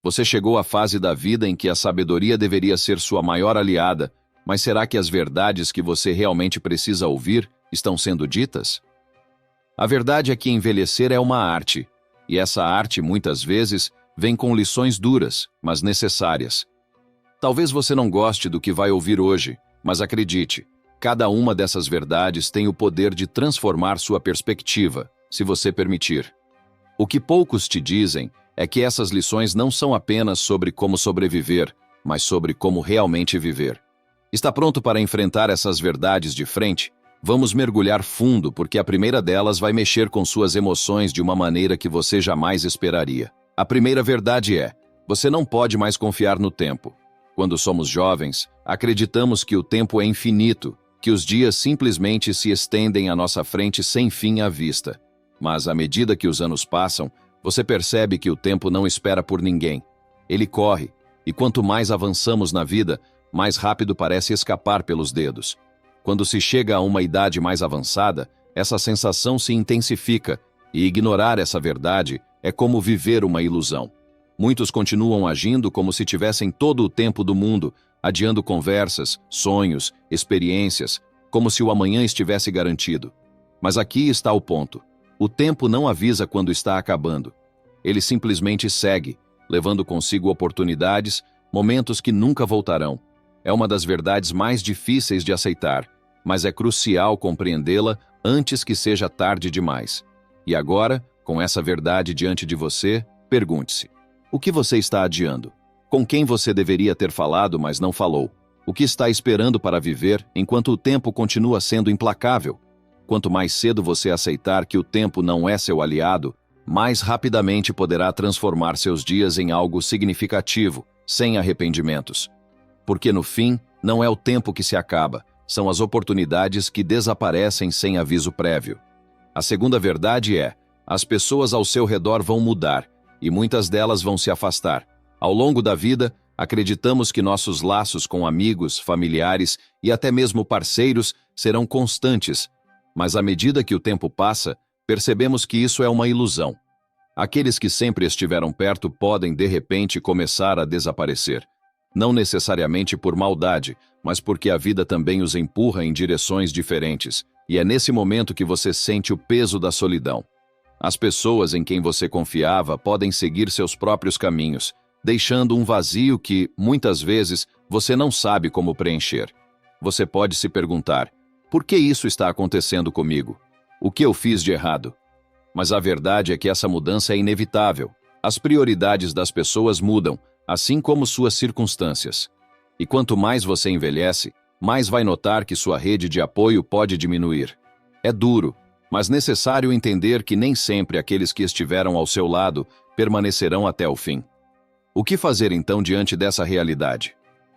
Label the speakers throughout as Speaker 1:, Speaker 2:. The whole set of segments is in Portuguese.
Speaker 1: Você chegou à fase da vida em que a sabedoria deveria ser sua maior aliada, mas será que as verdades que você realmente precisa ouvir estão sendo ditas? A verdade é que envelhecer é uma arte, e essa arte, muitas vezes, vem com lições duras, mas necessárias. Talvez você não goste do que vai ouvir hoje, mas acredite, cada uma dessas verdades tem o poder de transformar sua perspectiva, se você permitir. O que poucos te dizem é que essas lições não são apenas sobre como sobreviver, mas sobre como realmente viver. Está pronto para enfrentar essas verdades de frente? Vamos mergulhar fundo, porque a primeira delas vai mexer com suas emoções de uma maneira que você jamais esperaria. A primeira verdade é: você não pode mais confiar no tempo. Quando somos jovens, acreditamos que o tempo é infinito, que os dias simplesmente se estendem à nossa frente sem fim à vista. Mas, à medida que os anos passam, você percebe que o tempo não espera por ninguém. Ele corre, e quanto mais avançamos na vida, mais rápido parece escapar pelos dedos. Quando se chega a uma idade mais avançada, essa sensação se intensifica, e ignorar essa verdade é como viver uma ilusão. Muitos continuam agindo como se tivessem todo o tempo do mundo, adiando conversas, sonhos, experiências, como se o amanhã estivesse garantido. Mas aqui está o ponto. O tempo não avisa quando está acabando. Ele simplesmente segue, levando consigo oportunidades, momentos que nunca voltarão. É uma das verdades mais difíceis de aceitar, mas é crucial compreendê-la antes que seja tarde demais. E agora, com essa verdade diante de você, pergunte-se: o que você está adiando? Com quem você deveria ter falado, mas não falou? O que está esperando para viver enquanto o tempo continua sendo implacável? Quanto mais cedo você aceitar que o tempo não é seu aliado, mais rapidamente poderá transformar seus dias em algo significativo, sem arrependimentos. Porque no fim, não é o tempo que se acaba, são as oportunidades que desaparecem sem aviso prévio. A segunda verdade é: as pessoas ao seu redor vão mudar, e muitas delas vão se afastar. Ao longo da vida, acreditamos que nossos laços com amigos, familiares e até mesmo parceiros serão constantes, mas à medida que o tempo passa, percebemos que isso é uma ilusão. Aqueles que sempre estiveram perto podem, de repente, começar a desaparecer. Não necessariamente por maldade, mas porque a vida também os empurra em direções diferentes, e é nesse momento que você sente o peso da solidão. As pessoas em quem você confiava podem seguir seus próprios caminhos, deixando um vazio que, muitas vezes, você não sabe como preencher. Você pode se perguntar: por que isso está acontecendo comigo? O que eu fiz de errado? Mas a verdade é que essa mudança é inevitável. As prioridades das pessoas mudam, assim como suas circunstâncias. E quanto mais você envelhece, mais vai notar que sua rede de apoio pode diminuir. É duro, mas necessário entender que nem sempre aqueles que estiveram ao seu lado permanecerão até o fim. O que fazer então diante dessa realidade?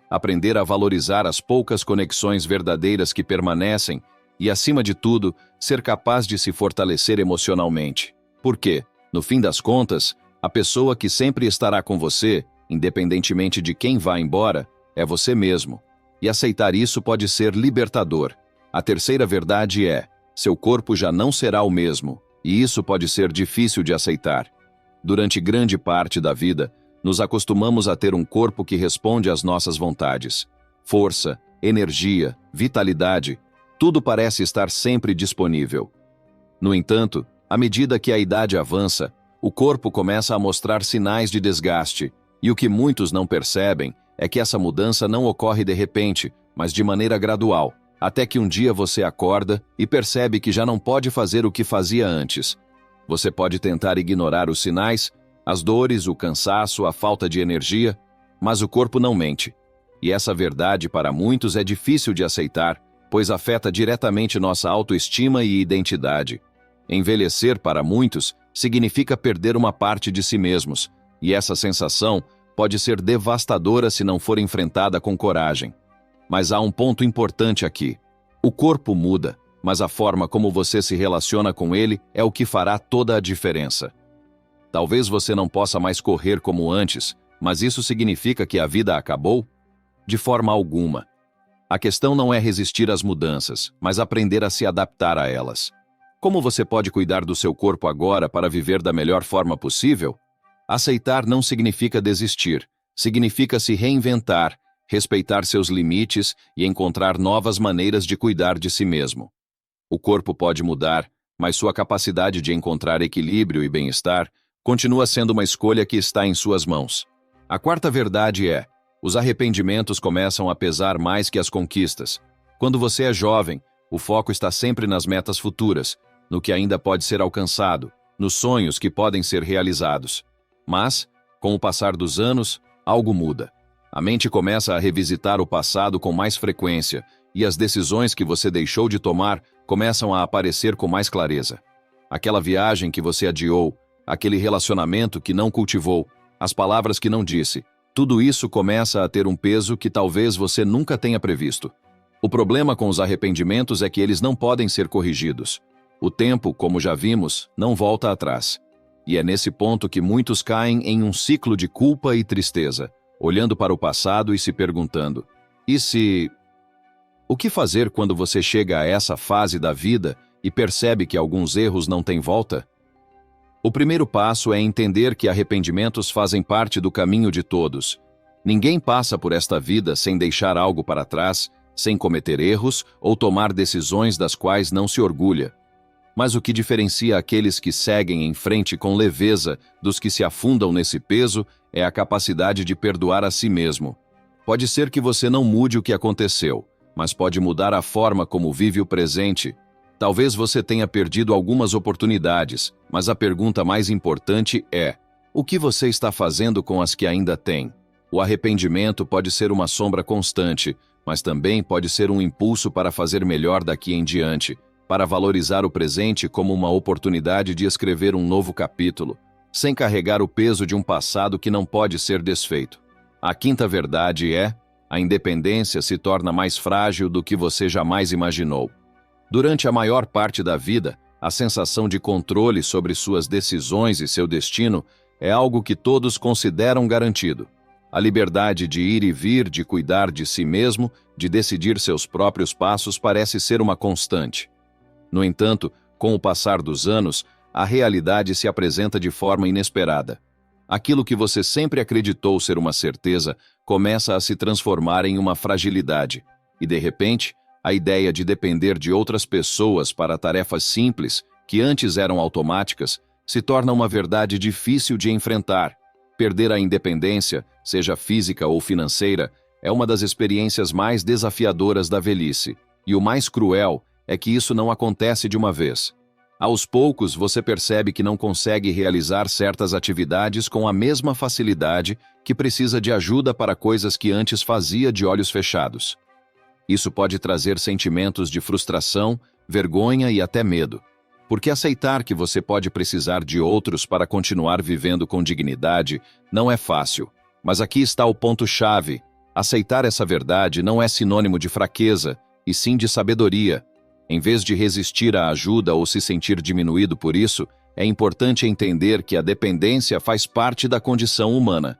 Speaker 1: Aprender a valorizar as poucas conexões verdadeiras que permanecem e, acima de tudo, ser capaz de se fortalecer emocionalmente. Porque, no fim das contas, a pessoa que sempre estará com você, independentemente de quem vá embora, é você mesmo. E aceitar isso pode ser libertador. A terceira verdade é: seu corpo já não será o mesmo, e isso pode ser difícil de aceitar. Durante grande parte da vida, nos acostumamos a ter um corpo que responde às nossas vontades. Força, energia, vitalidade, tudo parece estar sempre disponível. No entanto, à medida que a idade avança, o corpo começa a mostrar sinais de desgaste, e o que muitos não percebem é que essa mudança não ocorre de repente, mas de maneira gradual, até que um dia você acorda e percebe que já não pode fazer o que fazia antes. Você pode tentar ignorar os sinais, as dores, o cansaço, a falta de energia, mas o corpo não mente. E essa verdade para muitos é difícil de aceitar, pois afeta diretamente nossa autoestima e identidade. Envelhecer para muitos significa perder uma parte de si mesmos, e essa sensação pode ser devastadora se não for enfrentada com coragem. Mas há um ponto importante aqui. O corpo muda, mas a forma como você se relaciona com ele é o que fará toda a diferença. Talvez você não possa mais correr como antes, mas isso significa que a vida acabou? De forma alguma. A questão não é resistir às mudanças, mas aprender a se adaptar a elas. Como você pode cuidar do seu corpo agora para viver da melhor forma possível? Aceitar não significa desistir, significa se reinventar, respeitar seus limites e encontrar novas maneiras de cuidar de si mesmo. O corpo pode mudar, mas sua capacidade de encontrar equilíbrio e bem-estar continua sendo uma escolha que está em suas mãos. A quarta verdade é: os arrependimentos começam a pesar mais que as conquistas. Quando você é jovem, o foco está sempre nas metas futuras, no que ainda pode ser alcançado, nos sonhos que podem ser realizados. Mas, com o passar dos anos, algo muda. A mente começa a revisitar o passado com mais frequência, e as decisões que você deixou de tomar começam a aparecer com mais clareza. Aquela viagem que você adiou, aquele relacionamento que não cultivou, as palavras que não disse, tudo isso começa a ter um peso que talvez você nunca tenha previsto. O problema com os arrependimentos é que eles não podem ser corrigidos. O tempo, como já vimos, não volta atrás. E é nesse ponto que muitos caem em um ciclo de culpa e tristeza, olhando para o passado e se perguntando: e se... O que fazer quando você chega a essa fase da vida e percebe que alguns erros não têm volta? O primeiro passo é entender que arrependimentos fazem parte do caminho de todos. Ninguém passa por esta vida sem deixar algo para trás, sem cometer erros ou tomar decisões das quais não se orgulha. Mas o que diferencia aqueles que seguem em frente com leveza dos que se afundam nesse peso é a capacidade de perdoar a si mesmo. Pode ser que você não mude o que aconteceu, mas pode mudar a forma como vive o presente. Talvez você tenha perdido algumas oportunidades, mas a pergunta mais importante é: o que você está fazendo com as que ainda tem? O arrependimento pode ser uma sombra constante, mas também pode ser um impulso para fazer melhor daqui em diante, para valorizar o presente como uma oportunidade de escrever um novo capítulo, sem carregar o peso de um passado que não pode ser desfeito. A quinta verdade é: a independência se torna mais frágil do que você jamais imaginou. Durante a maior parte da vida, a sensação de controle sobre suas decisões e seu destino é algo que todos consideram garantido. A liberdade de ir e vir, de cuidar de si mesmo, de decidir seus próprios passos parece ser uma constante. No entanto, com o passar dos anos, a realidade se apresenta de forma inesperada. Aquilo que você sempre acreditou ser uma certeza começa a se transformar em uma fragilidade. E, de repente, a ideia de depender de outras pessoas para tarefas simples, que antes eram automáticas, se torna uma verdade difícil de enfrentar. Perder a independência, seja física ou financeira, é uma das experiências mais desafiadoras da velhice. E o mais cruel é que isso não acontece de uma vez. Aos poucos, você percebe que não consegue realizar certas atividades com a mesma facilidade, que precisa de ajuda para coisas que antes fazia de olhos fechados. Isso pode trazer sentimentos de frustração, vergonha e até medo. Porque aceitar que você pode precisar de outros para continuar vivendo com dignidade não é fácil. Mas aqui está o ponto-chave. Aceitar essa verdade não é sinônimo de fraqueza, e sim de sabedoria. Em vez de resistir à ajuda ou se sentir diminuído por isso, é importante entender que a dependência faz parte da condição humana.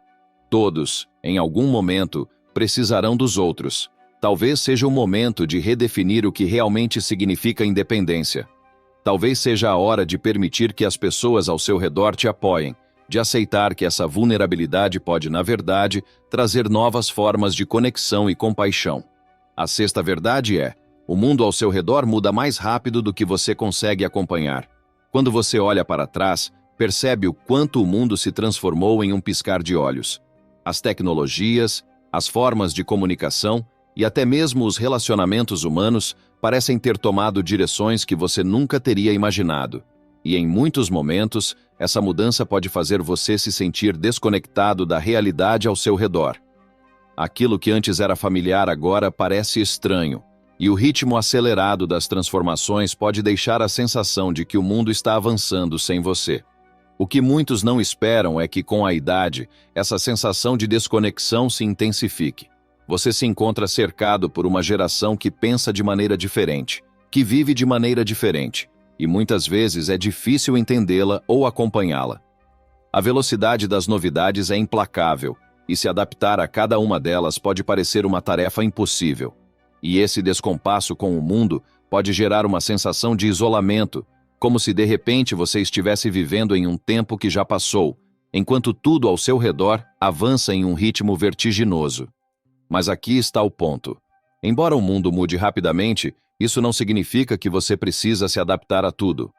Speaker 1: Todos, em algum momento, precisarão dos outros. Talvez seja o momento de redefinir o que realmente significa independência. Talvez seja a hora de permitir que as pessoas ao seu redor te apoiem, de aceitar que essa vulnerabilidade pode, na verdade, trazer novas formas de conexão e compaixão. A sexta verdade é: o mundo ao seu redor muda mais rápido do que você consegue acompanhar. Quando você olha para trás, percebe o quanto o mundo se transformou em um piscar de olhos. As tecnologias, as formas de comunicação e até mesmo os relacionamentos humanos parecem ter tomado direções que você nunca teria imaginado. E em muitos momentos, essa mudança pode fazer você se sentir desconectado da realidade ao seu redor. Aquilo que antes era familiar agora parece estranho, e o ritmo acelerado das transformações pode deixar a sensação de que o mundo está avançando sem você. O que muitos não esperam é que, com a idade, essa sensação de desconexão se intensifique. Você se encontra cercado por uma geração que pensa de maneira diferente, que vive de maneira diferente, e muitas vezes é difícil entendê-la ou acompanhá-la. A velocidade das novidades é implacável, e se adaptar a cada uma delas pode parecer uma tarefa impossível. E esse descompasso com o mundo pode gerar uma sensação de isolamento, como se de repente você estivesse vivendo em um tempo que já passou, enquanto tudo ao seu redor avança em um ritmo vertiginoso. Mas aqui está o ponto. Embora o mundo mude rapidamente, isso não significa que você precisa se adaptar a tudo.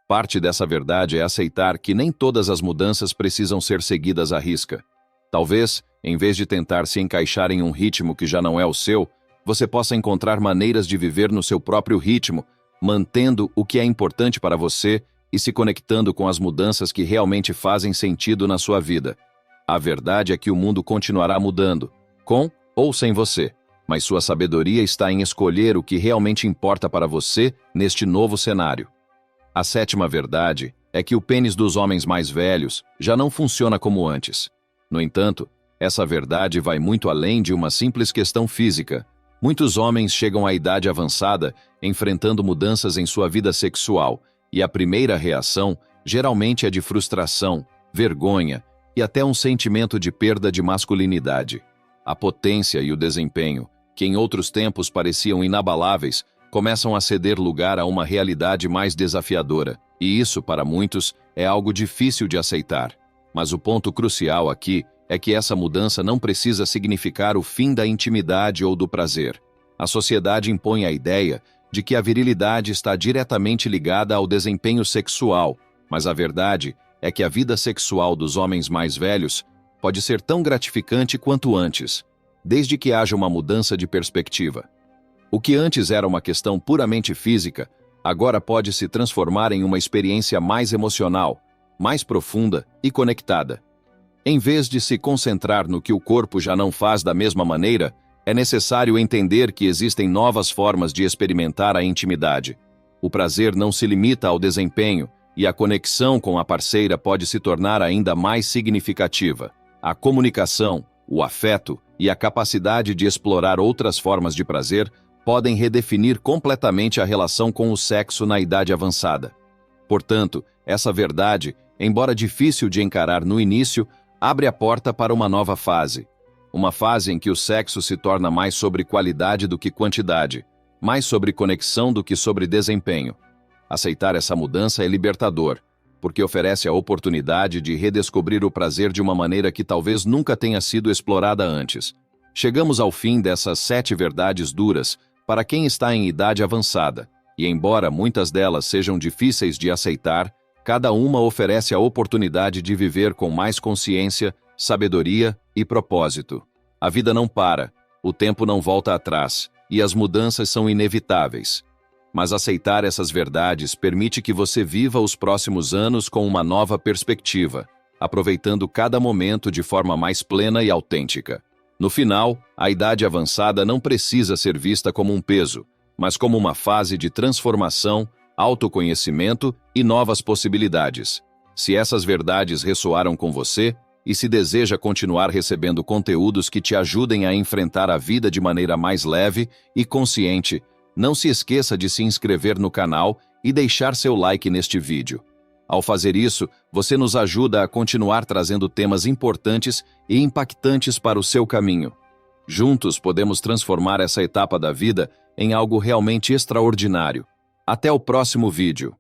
Speaker 1: Parte dessa verdade é aceitar que nem todas as mudanças precisam ser seguidas à risca. Talvez, em vez de tentar se encaixar em um ritmo que já não é o seu, você possa encontrar maneiras de viver no seu próprio ritmo, mantendo o que é importante para você e se conectando com as mudanças que realmente fazem sentido na sua vida. A verdade é que o mundo continuará mudando, com ou sem você, mas sua sabedoria está em escolher o que realmente importa para você neste novo cenário. A sétima verdade é que o pênis dos homens mais velhos já não funciona como antes. No entanto, essa verdade vai muito além de uma simples questão física. Muitos homens chegam à idade avançada enfrentando mudanças em sua vida sexual, e a primeira reação geralmente é de frustração, vergonha e até um sentimento de perda de masculinidade. A potência e o desempenho, que em outros tempos pareciam inabaláveis, começam a ceder lugar a uma realidade mais desafiadora, e isso, para muitos, é algo difícil de aceitar. Mas o ponto crucial aqui é que essa mudança não precisa significar o fim da intimidade ou do prazer. A sociedade impõe a ideia de que a virilidade está diretamente ligada ao desempenho sexual, mas a verdade é que a vida sexual dos homens mais velhos pode ser tão gratificante quanto antes, desde que haja uma mudança de perspectiva. O que antes era uma questão puramente física, agora pode se transformar em uma experiência mais emocional, mais profunda e conectada. Em vez de se concentrar no que o corpo já não faz da mesma maneira, é necessário entender que existem novas formas de experimentar a intimidade. O prazer não se limita ao desempenho, e a conexão com a parceira pode se tornar ainda mais significativa. A comunicação, o afeto e a capacidade de explorar outras formas de prazer podem redefinir completamente a relação com o sexo na idade avançada. Portanto, essa verdade, embora difícil de encarar no início, abre a porta para uma nova fase. Uma fase em que o sexo se torna mais sobre qualidade do que quantidade, mais sobre conexão do que sobre desempenho. Aceitar essa mudança é libertador, porque oferece a oportunidade de redescobrir o prazer de uma maneira que talvez nunca tenha sido explorada antes. Chegamos ao fim dessas 7 verdades duras para quem está em idade avançada, e embora muitas delas sejam difíceis de aceitar, cada uma oferece a oportunidade de viver com mais consciência, sabedoria e propósito. A vida não para, o tempo não volta atrás, e as mudanças são inevitáveis. Mas aceitar essas verdades permite que você viva os próximos anos com uma nova perspectiva, aproveitando cada momento de forma mais plena e autêntica. No final, a idade avançada não precisa ser vista como um peso, mas como uma fase de transformação, autoconhecimento e novas possibilidades. Se essas verdades ressoaram com você, e se deseja continuar recebendo conteúdos que te ajudem a enfrentar a vida de maneira mais leve e consciente, não se esqueça de se inscrever no canal e deixar seu like neste vídeo. Ao fazer isso, você nos ajuda a continuar trazendo temas importantes e impactantes para o seu caminho. Juntos podemos transformar essa etapa da vida em algo realmente extraordinário. Até o próximo vídeo.